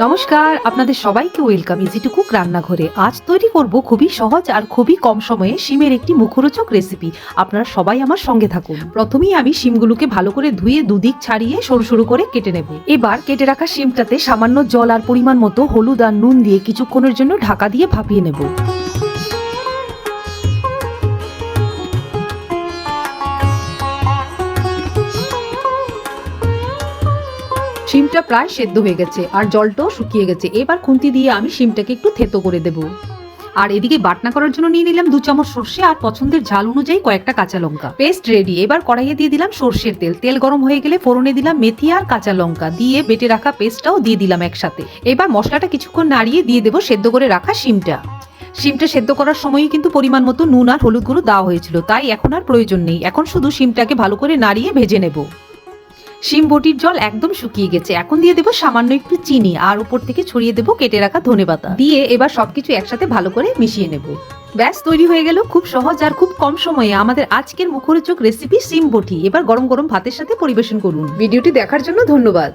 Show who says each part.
Speaker 1: নমস্কার, আপনাদের সবাইকে ওয়েলকাম ইজি টু কুক রান্নাঘরে। আজ তৈরি করব খুবই সহজ আর খুবই কম সময়ে শিমের একটি মুখরোচক রেসিপি। আপনারা সবাই আমার সঙ্গে থাকুন। প্রথমেই আমি শিমগুলোকে ভালো করে ধুয়ে দুদিক ছাড়িয়ে সরু সরু করে কেটে নেব। এবার কেটে রাখা শিমটাতে সামান্য জল আর পরিমাণ মতো হলুদ আর নুন দিয়ে কিছুক্ষণের জন্য ঢাকা দিয়ে ভাপিয়ে নেব। শিমটা প্রায় সেদ্ধ হয়ে গেছে আর জলটাও শুকিয়ে গেছে। এবার খুন্তি দিয়ে আমি শিমটাকে একটু থেতো করে দেব। আর এদিকে বাটনা করার জন্য নিয়ে নিলাম 2 চামচ সর্ষে আর পছন্দের ঝাল অনুযায়ী কয়েকটা কাঁচা লঙ্কা। Paste ready. এবার কড়াইয়ে দিয়ে দিলাম সর্ষের তেল। তেল গরম হয়ে গেলে ফোড়নে দিলাম মেথি আর কাঁচা লঙ্কা দিয়ে বেটে রাখা পেস্টটাও দিয়ে দিলাম একসাথে। এবার মশলাটা কিছুক্ষণ নাড়িয়ে দিয়ে দেবো সেদ্ধ করে রাখা শিমটা। শিমটা সেদ্ধ করার সময়ই কিন্তু পরিমাণ মতো নুন আর হলুদ গুঁড়ো দেওয়া হয়েছিল, তাই এখন আর প্রয়োজন নেই। এখন শুধু শিমটাকে ভালো করে নাড়িয়ে ভেজে নেব। শিম বটির জল একদম শুকিয়ে গেছে। এখন দিয়ে দেবো সামান্য একটু চিনি আর উপর থেকে ছড়িয়ে দেবো কেটে রাখা ধনেপাতা দিয়ে এবার সবকিছু একসাথে ভালো করে মিশিয়ে নেব। ব্যাস তৈরি হয়ে গেল খুব সহজ আর খুব কম সময়ে আমাদের আজকের মুখরোচক রেসিপি শিম বটি। এবার গরম গরম ভাতের সাথে পরিবেশন করুন। ভিডিওটি দেখার জন্য ধন্যবাদ।